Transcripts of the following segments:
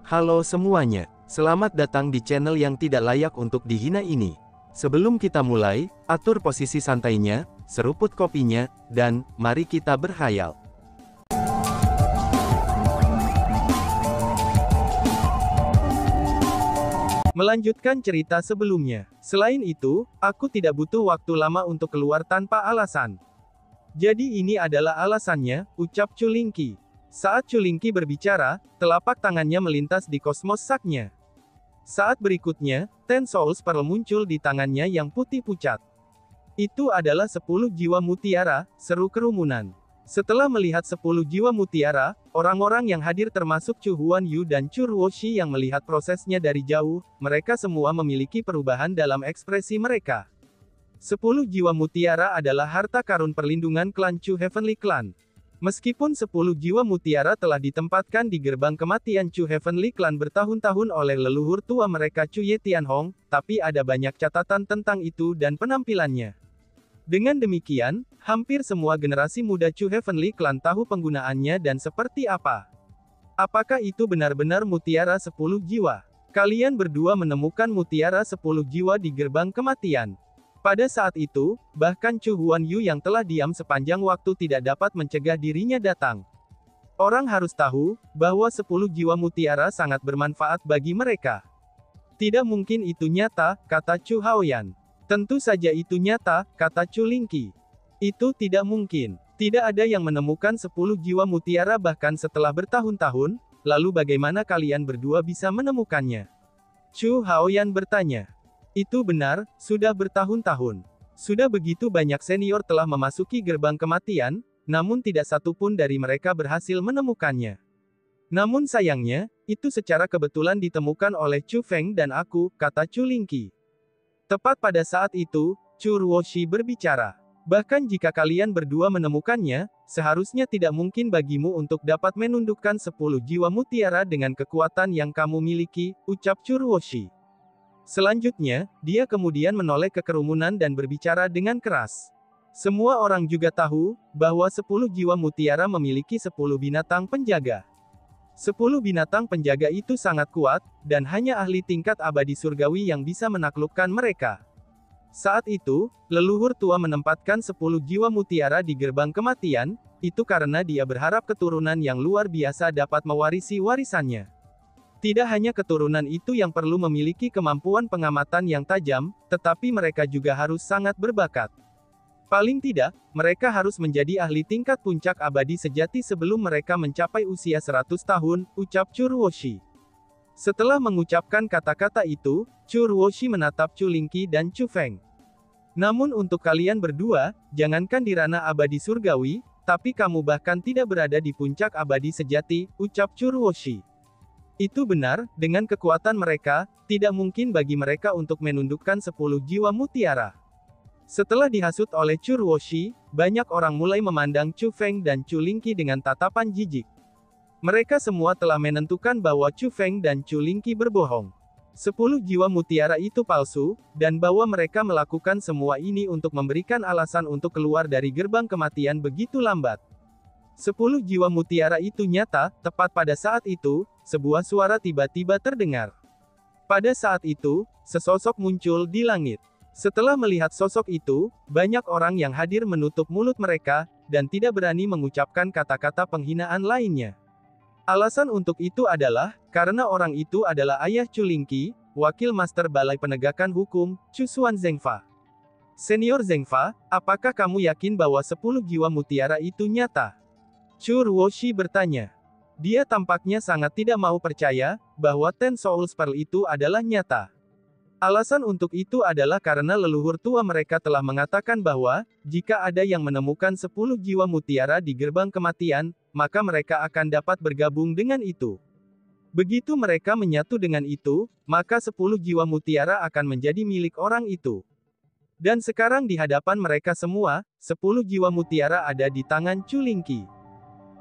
Halo semuanya, selamat datang di channel yang tidak layak untuk dihina ini. Sebelum kita mulai, atur posisi santainya, seruput kopinya, dan mari kita berkhayal. Melanjutkan cerita sebelumnya. Selain itu, aku tidak butuh waktu lama untuk keluar tanpa alasan. Jadi ini adalah alasannya, ucap Culingki. Saat Culingki berbicara, telapak tangannya melintas di kosmos saknya. Saat berikutnya, Ten Souls Pearl muncul di tangannya yang putih pucat. Itu adalah 10 jiwa mutiara, seru kerumunan. Setelah melihat 10 jiwa mutiara, orang-orang yang hadir termasuk Chu Huan Yu dan Chu Ruoshi yang melihat prosesnya dari jauh, mereka semua memiliki perubahan dalam ekspresi mereka. 10 jiwa mutiara adalah harta karun perlindungan klan Chu Heavenly Clan. Meskipun 10 jiwa mutiara telah ditempatkan di gerbang kematian Chu Heavenly Clan bertahun-tahun oleh leluhur tua mereka Chu Ye Tianhong, tapi ada banyak catatan tentang itu dan penampilannya. Dengan demikian, hampir semua generasi muda Chu Heavenly Clan tahu penggunaannya dan seperti apa. Apakah itu benar-benar mutiara 10 jiwa? Kalian berdua menemukan mutiara 10 jiwa di gerbang kematian. Pada saat itu, bahkan Chu Huan Yu yang telah diam sepanjang waktu tidak dapat mencegah dirinya datang. Orang harus tahu, bahwa 10 jiwa mutiara sangat bermanfaat bagi mereka. Tidak mungkin itu nyata, kata Chu Haoyan. Tentu saja itu nyata, kata Culingki. Itu tidak mungkin. Tidak ada yang menemukan 10 jiwa mutiara bahkan setelah bertahun-tahun, lalu bagaimana kalian berdua bisa menemukannya? Chu Haoyan bertanya. Itu benar, sudah bertahun-tahun. Sudah begitu banyak senior telah memasuki gerbang kematian, namun tidak satu pun dari mereka berhasil menemukannya. Namun sayangnya, itu secara kebetulan ditemukan oleh Chu Feng dan aku, kata Culingki. Tepat pada saat itu, Chu Ruoshi berbicara. Bahkan jika kalian berdua menemukannya, seharusnya tidak mungkin bagimu untuk dapat menundukkan 10 jiwa mutiara dengan kekuatan yang kamu miliki, ucap Chu Ruoshi. Selanjutnya, dia kemudian menoleh ke kerumunan dan berbicara dengan keras. Semua orang juga tahu, bahwa 10 jiwa mutiara memiliki 10 binatang penjaga. 10 binatang penjaga itu sangat kuat, dan hanya ahli tingkat abadi surgawi yang bisa menaklukkan mereka. Saat itu, leluhur tua menempatkan 10 jiwa mutiara di gerbang kematian, itu karena dia berharap keturunan yang luar biasa dapat mewarisi warisannya. Tidak hanya keturunan itu yang perlu memiliki kemampuan pengamatan yang tajam, tetapi mereka juga harus sangat berbakat. Paling tidak, mereka harus menjadi ahli tingkat puncak abadi sejati sebelum mereka mencapai usia 100 tahun, ucap Chu Ruoshi. Setelah mengucapkan kata-kata itu, Chu Ruoshi menatap Culingki dan Chu Feng. Namun untuk kalian berdua, jangankan di ranah abadi surgawi, tapi kamu bahkan tidak berada di puncak abadi sejati, ucap Chu Ruoshi. Itu benar, dengan kekuatan mereka, tidak mungkin bagi mereka untuk menundukkan 10 jiwa mutiara. Setelah dihasut oleh Chu Ruoshi, banyak orang mulai memandang Chu Feng dan Culingki dengan tatapan jijik. Mereka semua telah menentukan bahwa Chu Feng dan Culingki berbohong. 10 jiwa mutiara itu palsu, dan bahwa mereka melakukan semua ini untuk memberikan alasan untuk keluar dari gerbang kematian begitu lambat. 10 jiwa mutiara itu nyata, tepat pada saat itu, sebuah suara tiba-tiba terdengar. Pada saat itu, sesosok muncul di langit. Setelah melihat sosok itu, banyak orang yang hadir menutup mulut mereka, dan tidak berani mengucapkan kata-kata penghinaan lainnya. Alasan untuk itu adalah, karena orang itu adalah ayah Culingki, wakil master Balai Penegakan Hukum, Chu Xuan Zengfa. Senior Zengfa, apakah kamu yakin bahwa 10 jiwa mutiara itu nyata? Chu Ruoshi bertanya. Dia tampaknya sangat tidak mau percaya, bahwa Ten Souls Pearl itu adalah nyata. Alasan untuk itu adalah karena leluhur tua mereka telah mengatakan bahwa, jika ada yang menemukan 10 jiwa mutiara di gerbang kematian, maka mereka akan dapat bergabung dengan itu. Begitu mereka menyatu dengan itu, maka 10 jiwa mutiara akan menjadi milik orang itu. Dan sekarang di hadapan mereka semua, 10 jiwa mutiara ada di tangan Culingki.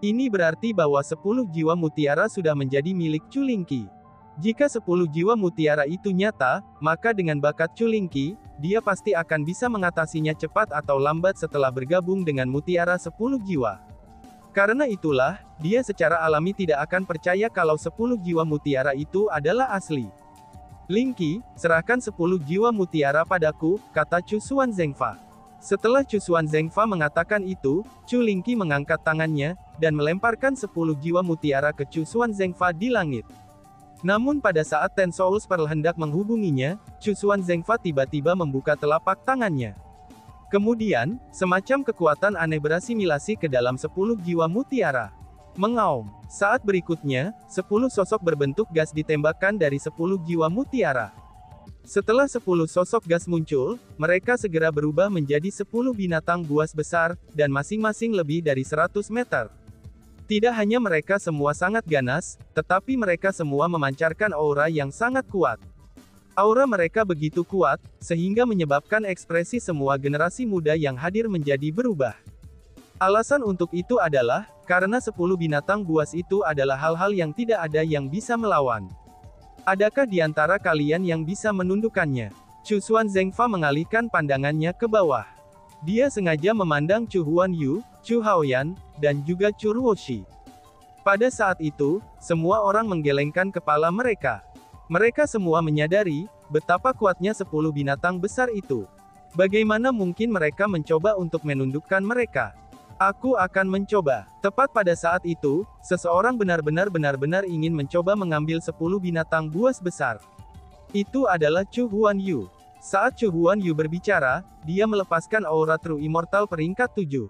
Ini berarti bahwa 10 jiwa mutiara sudah menjadi milik Culingki. Jika 10 jiwa mutiara itu nyata, maka dengan bakat Culingki, dia pasti akan bisa mengatasinya cepat atau lambat setelah bergabung dengan mutiara 10 jiwa. Karena itulah, dia secara alami tidak akan percaya kalau 10 jiwa mutiara itu adalah asli. Lingqi, serahkan 10 jiwa mutiara padaku, kata Chu Xuan Zengfa. Setelah Chu Xuan Zengfa mengatakan itu, Chu Lingqi mengangkat tangannya, dan melemparkan 10 jiwa mutiara ke Chu Xuan Zengfa di langit. Namun pada saat Ten Souls Pearl hendak menghubunginya, Chu Xuan Zengfa tiba-tiba membuka telapak tangannya. Kemudian, semacam kekuatan aneh berasimilasi ke dalam 10 jiwa mutiara. Mengaum. Saat berikutnya, 10 sosok berbentuk gas ditembakkan dari 10 jiwa mutiara. Setelah 10 sosok gas muncul, mereka segera berubah menjadi 10 binatang buas besar, dan masing-masing lebih dari 100 meter. Tidak hanya mereka semua sangat ganas, tetapi mereka semua memancarkan aura yang sangat kuat. Aura mereka begitu kuat, sehingga menyebabkan ekspresi semua generasi muda yang hadir menjadi berubah. Alasan untuk itu adalah, karena 10 binatang buas itu adalah hal-hal yang tidak ada yang bisa melawan. Adakah di antara kalian yang bisa menundukkannya? Chu Xuan Zengfa mengalihkan pandangannya ke bawah. Dia sengaja memandang Chu Huanyu, Chu Haoyan, dan juga Chu Ruoshi. Pada saat itu, semua orang menggelengkan kepala mereka. Mereka semua menyadari, betapa kuatnya 10 binatang besar itu. Bagaimana mungkin mereka mencoba untuk menundukkan mereka? Aku akan mencoba. Tepat pada saat itu, seseorang benar-benar ingin mencoba mengambil 10 binatang buas besar. Itu adalah Chu Huanyu. Saat Chu Huanyu berbicara, dia melepaskan aura True Immortal peringkat 7.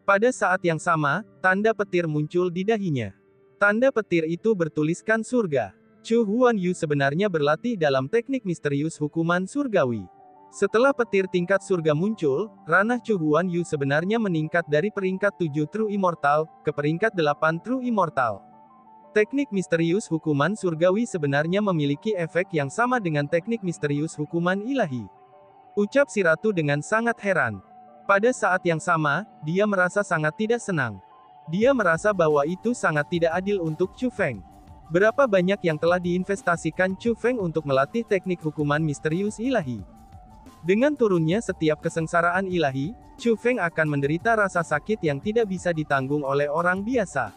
Pada saat yang sama, tanda petir muncul di dahinya. Tanda petir itu bertuliskan surga. Chu Huanyu sebenarnya berlatih dalam teknik misterius hukuman surgawi. Setelah petir tingkat surga muncul, ranah Chu Huanyu sebenarnya meningkat dari peringkat 7 True Immortal, ke peringkat 8 True Immortal. Teknik misterius hukuman surgawi sebenarnya memiliki efek yang sama dengan teknik misterius hukuman ilahi. Ucap si ratu dengan sangat heran. Pada saat yang sama, dia merasa sangat tidak senang. Dia merasa bahwa itu sangat tidak adil untuk Chu Feng. Berapa banyak yang telah diinvestasikan Chu Feng untuk melatih teknik hukuman misterius ilahi? Dengan turunnya setiap kesengsaraan ilahi, Chu Feng akan menderita rasa sakit yang tidak bisa ditanggung oleh orang biasa.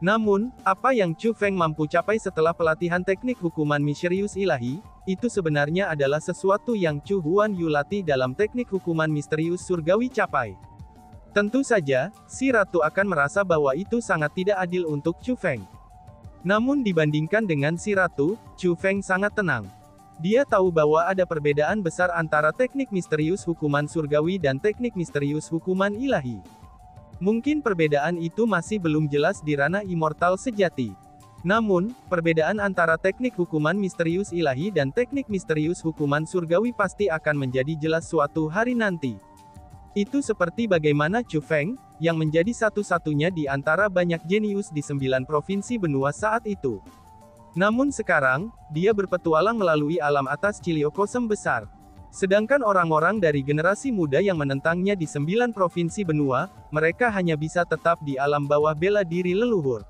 Namun, apa yang Chu Feng mampu capai setelah pelatihan teknik hukuman misterius ilahi, itu sebenarnya adalah sesuatu yang Chu Huanyu latih dalam teknik hukuman misterius surgawi capai. Tentu saja, si ratu akan merasa bahwa itu sangat tidak adil untuk Chu Feng. Namun dibandingkan dengan si ratu, Chu Feng sangat tenang. Dia tahu bahwa ada perbedaan besar antara teknik misterius hukuman surgawi dan teknik misterius hukuman ilahi. Mungkin perbedaan itu masih belum jelas di ranah immortal sejati. Namun, perbedaan antara teknik hukuman misterius ilahi dan teknik misterius hukuman surgawi pasti akan menjadi jelas suatu hari nanti. Itu seperti bagaimana Chu Feng, yang menjadi satu-satunya di antara banyak jenius di 9 provinsi benua saat itu. Namun sekarang, dia berpetualang melalui alam atas Ciliokosem besar. Sedangkan orang-orang dari generasi muda yang menentangnya di 9 provinsi benua, mereka hanya bisa tetap di alam bawah bela diri leluhur.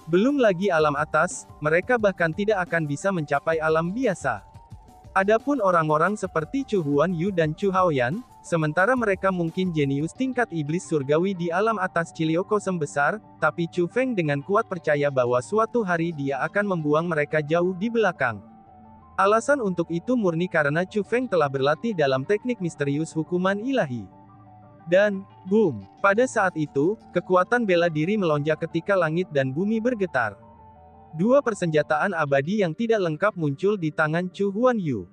Belum lagi alam atas, mereka bahkan tidak akan bisa mencapai alam biasa. Adapun orang-orang seperti Chu Huanyu dan Chu Haoyan, sementara mereka mungkin jenius tingkat iblis surgawi di alam atas Ciliokosem besar, tapi Chu Feng dengan kuat percaya bahwa suatu hari dia akan membuang mereka jauh di belakang. Alasan untuk itu murni karena Chu Feng telah berlatih dalam teknik misterius hukuman ilahi. Dan, boom! Pada saat itu, kekuatan bela diri melonjak ketika langit dan bumi bergetar. Dua persenjataan abadi yang tidak lengkap muncul di tangan Chu Huanyu.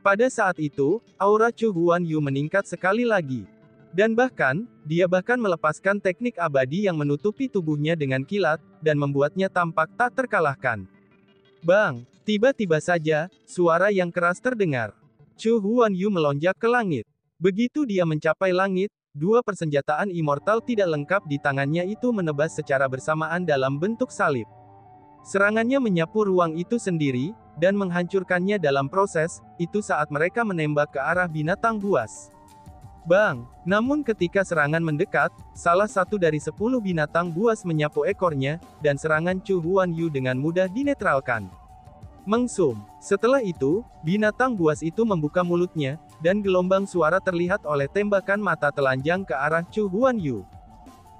Pada saat itu, aura Chu Huanyu meningkat sekali lagi. Dan bahkan, dia melepaskan teknik abadi yang menutupi tubuhnya dengan kilat, dan membuatnya tampak tak terkalahkan. Bang! Tiba-tiba saja, suara yang keras terdengar. Chu Huanyu melonjak ke langit. Begitu dia mencapai langit, dua persenjataan immortal tidak lengkap di tangannya itu menebas secara bersamaan dalam bentuk salib. Serangannya menyapu ruang itu sendiri, dan menghancurkannya dalam proses, itu saat mereka menembak ke arah binatang buas. Bang! Namun ketika serangan mendekat, salah satu dari 10 binatang buas menyapu ekornya, dan serangan Chu Huanyu dengan mudah dinetralkan. Mengsum. Setelah itu, binatang buas itu membuka mulutnya, dan gelombang suara terlihat oleh tembakan mata telanjang ke arah Chu Huanyu.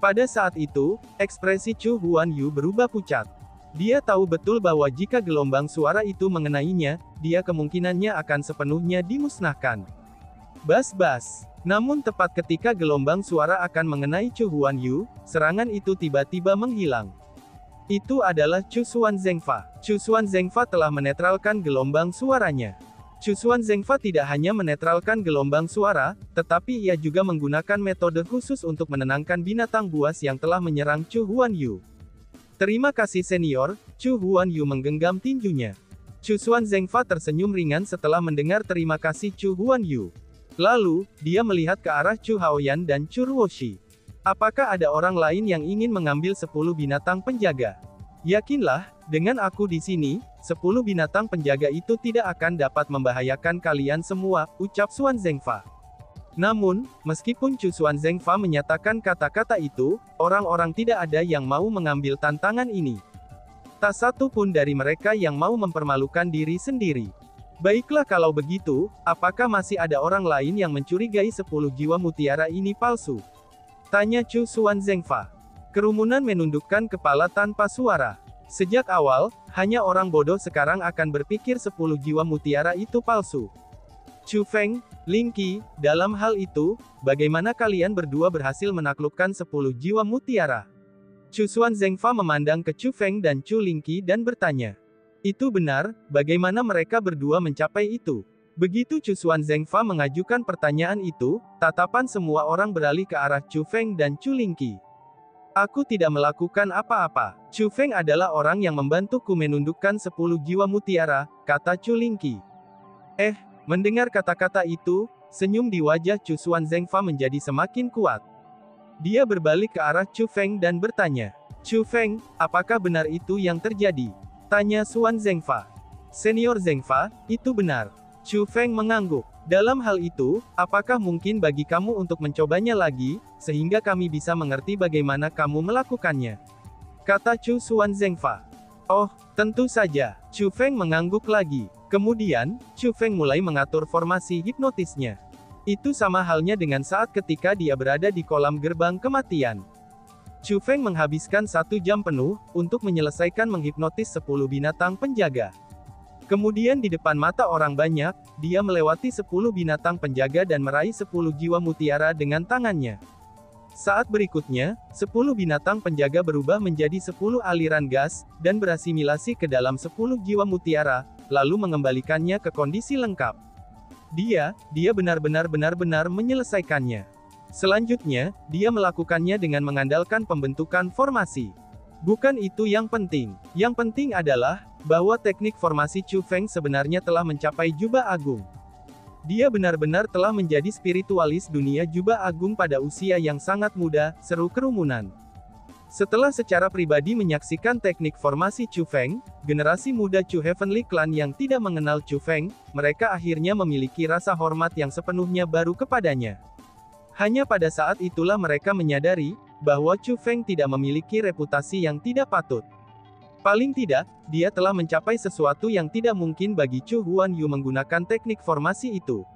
Pada saat itu, ekspresi Chu Huanyu berubah pucat. Dia tahu betul bahwa jika gelombang suara itu mengenainya, dia kemungkinannya akan sepenuhnya dimusnahkan. Bas-bas. Namun tepat ketika gelombang suara akan mengenai Chu Huanyu, serangan itu tiba-tiba menghilang. Itu adalah Chu Xuan Zengfa. Chu Xuan Zengfa telah menetralkan gelombang suaranya. Chu Xuan Zengfa tidak hanya menetralkan gelombang suara, tetapi ia juga menggunakan metode khusus untuk menenangkan binatang buas yang telah menyerang Chu Huanyu. Terima kasih senior, Chu Huanyu menggenggam tinjunya. Chu Xuan Zengfa tersenyum ringan setelah mendengar terima kasih Chu Huanyu. Lalu, dia melihat ke arah Chu Haoyan dan Chu Ruoshi. Apakah ada orang lain yang ingin mengambil 10 binatang penjaga? Yakinlah, dengan aku di sini, 10 binatang penjaga itu tidak akan dapat membahayakan kalian semua, ucap Xuan Zengfa. Namun, meskipun Chu Xuan Zengfa menyatakan kata-kata itu, orang-orang tidak ada yang mau mengambil tantangan ini. Tak satu pun dari mereka yang mau mempermalukan diri sendiri. Baiklah kalau begitu, apakah masih ada orang lain yang mencurigai 10 jiwa mutiara ini palsu? Tanya Chu Xuan Zengfa. Kerumunan menundukkan kepala tanpa suara. Sejak awal, hanya orang bodoh sekarang akan berpikir 10 jiwa mutiara itu palsu. Chu Feng, Ling Qi, dalam hal itu, bagaimana kalian berdua berhasil menaklukkan 10 jiwa mutiara? Chu Xuan Zengfa memandang ke Chu Feng dan Chu Ling Qi dan bertanya. Itu benar, bagaimana mereka berdua mencapai itu? Begitu Chu Xuan Zengfa mengajukan pertanyaan itu, tatapan semua orang beralih ke arah Chu Feng dan Chu Ling Qi. Aku tidak melakukan apa-apa. Chu Feng adalah orang yang membantuku menundukkan 10 jiwa mutiara, kata Chu Ling Qi. Mendengar kata-kata itu, senyum di wajah Chu Xuan Zengfa menjadi semakin kuat. Dia berbalik ke arah Chu Feng dan bertanya. Chu Feng, apakah benar itu yang terjadi? Tanya Xuan Zengfa. Senior Zengfa, itu benar. Chu Feng mengangguk. Dalam hal itu, apakah mungkin bagi kamu untuk mencobanya lagi, sehingga kami bisa mengerti bagaimana kamu melakukannya? Kata Chu Xuan Zengfa. Oh, tentu saja. Chu Feng mengangguk lagi. Kemudian, Chu Feng mulai mengatur formasi hipnotisnya. Itu sama halnya dengan saat ketika dia berada di kolam gerbang kematian. Chu Feng menghabiskan 1 jam penuh, untuk menyelesaikan menghipnotis 10 binatang penjaga. Kemudian di depan mata orang banyak, dia melewati 10 binatang penjaga dan meraih 10 jiwa mutiara dengan tangannya. Saat berikutnya, 10 binatang penjaga berubah menjadi 10 aliran gas, dan berasimilasi ke dalam 10 jiwa mutiara, lalu mengembalikannya ke kondisi lengkap. Dia benar-benar menyelesaikannya. Selanjutnya, dia melakukannya dengan mengandalkan pembentukan formasi. Bukan itu yang penting. Yang penting adalah, bahwa teknik formasi Chu Feng sebenarnya telah mencapai jubah agung. Dia benar-benar telah menjadi spiritualis dunia jubah agung pada usia yang sangat muda, seru kerumunan. Setelah secara pribadi menyaksikan teknik formasi Chu Feng, generasi muda Chu Heavenly Clan yang tidak mengenal Chu Feng, mereka akhirnya memiliki rasa hormat yang sepenuhnya baru kepadanya. Hanya pada saat itulah mereka menyadari, bahwa Chu Feng tidak memiliki reputasi yang tidak patut. Paling tidak, dia telah mencapai sesuatu yang tidak mungkin bagi Chu Huanyu menggunakan teknik formasi itu.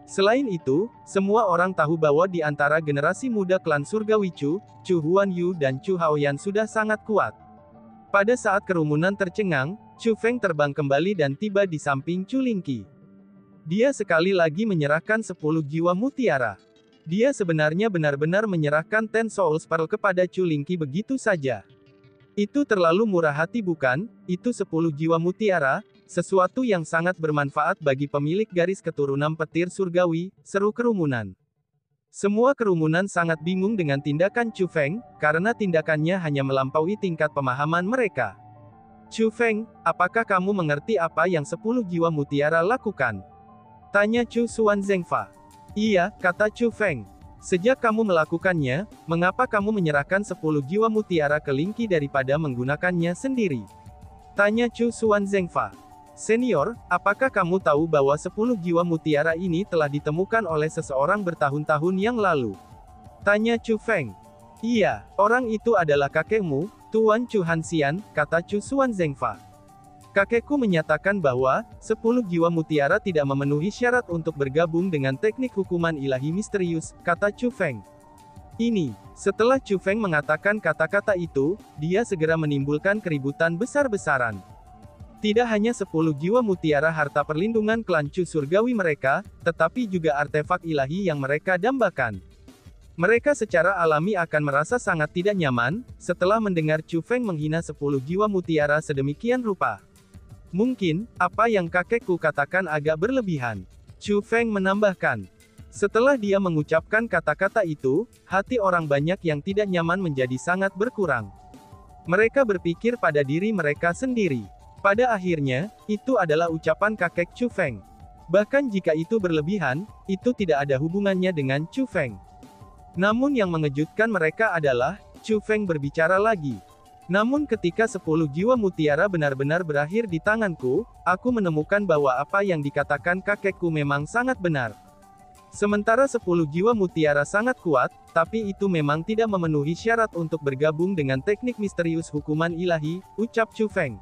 Selain itu, semua orang tahu bahwa di antara generasi muda klan surgawi Chu Huanyu dan Chu Haoyan sudah sangat kuat. Pada saat kerumunan tercengang, Chu Feng terbang kembali dan tiba di samping Chu Ling Qi. Dia sekali lagi menyerahkan 10 jiwa mutiara. Dia sebenarnya benar-benar menyerahkan Ten Souls Pearl kepada Chu Ling Qi begitu saja. Itu terlalu murah hati bukan? Itu 10 jiwa mutiara, sesuatu yang sangat bermanfaat bagi pemilik garis keturunan petir surgawi, seru kerumunan. Semua kerumunan sangat bingung dengan tindakan Chu Feng, karena tindakannya hanya melampaui tingkat pemahaman mereka. Chu Feng, apakah kamu mengerti apa yang 10 jiwa mutiara lakukan? Tanya Chu Xuan Zengfa. Iya, kata Chu Feng. Sejak kamu melakukannya, mengapa kamu menyerahkan 10 jiwa mutiara ke Ling Qi daripada menggunakannya sendiri? Tanya Chu Xuan Zengfa. Senior, apakah kamu tahu bahwa 10 jiwa mutiara ini telah ditemukan oleh seseorang bertahun-tahun yang lalu? Tanya Chu Feng. Iya, orang itu adalah kakekmu, Tuan Chu Hanxian, kata Chu Xuan Zengfa. Kakekku menyatakan bahwa 10 jiwa mutiara tidak memenuhi syarat untuk bergabung dengan teknik hukuman ilahi misterius, kata Chu Feng. Setelah Chu Feng mengatakan kata-kata itu, dia segera menimbulkan keributan besar-besaran. Tidak hanya 10 jiwa mutiara harta perlindungan klan Chu surgawi mereka, tetapi juga artefak ilahi yang mereka dambakan. Mereka secara alami akan merasa sangat tidak nyaman, setelah mendengar Chu Feng menghina 10 jiwa mutiara sedemikian rupa. Mungkin, apa yang kakekku katakan agak berlebihan. Chu Feng menambahkan. Setelah dia mengucapkan kata-kata itu, hati orang banyak yang tidak nyaman menjadi sangat berkurang. Mereka berpikir pada diri mereka sendiri. Pada akhirnya, itu adalah ucapan kakek Chu Feng. Bahkan jika itu berlebihan, itu tidak ada hubungannya dengan Chu Feng. Namun yang mengejutkan mereka adalah, Chu Feng berbicara lagi. Namun ketika 10 jiwa mutiara benar-benar berakhir di tanganku, aku menemukan bahwa apa yang dikatakan kakekku memang sangat benar. Sementara 10 jiwa mutiara sangat kuat, tapi itu memang tidak memenuhi syarat untuk bergabung dengan teknik misterius hukuman ilahi, ucap Chu Feng.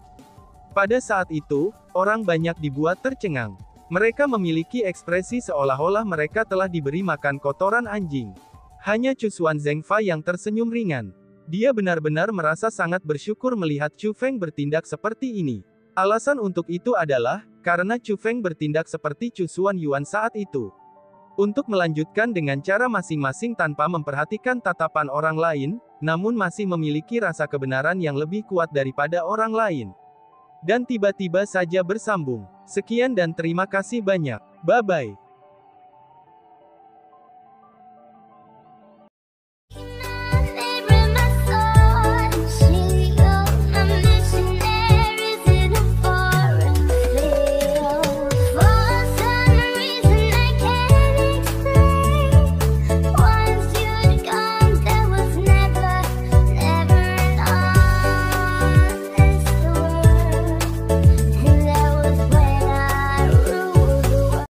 Pada saat itu, orang banyak dibuat tercengang. Mereka memiliki ekspresi seolah-olah mereka telah diberi makan kotoran anjing. Hanya Chu Xuanzeng yang tersenyum ringan. Dia benar-benar merasa sangat bersyukur melihat Chu Feng bertindak seperti ini. Alasan untuk itu adalah, karena Chu Feng bertindak seperti Chu Xuanyuan saat itu. Untuk melanjutkan dengan cara masing-masing tanpa memperhatikan tatapan orang lain, namun masih memiliki rasa kebenaran yang lebih kuat daripada orang lain. Dan tiba-tiba saja bersambung. Sekian dan terima kasih banyak. Bye-bye.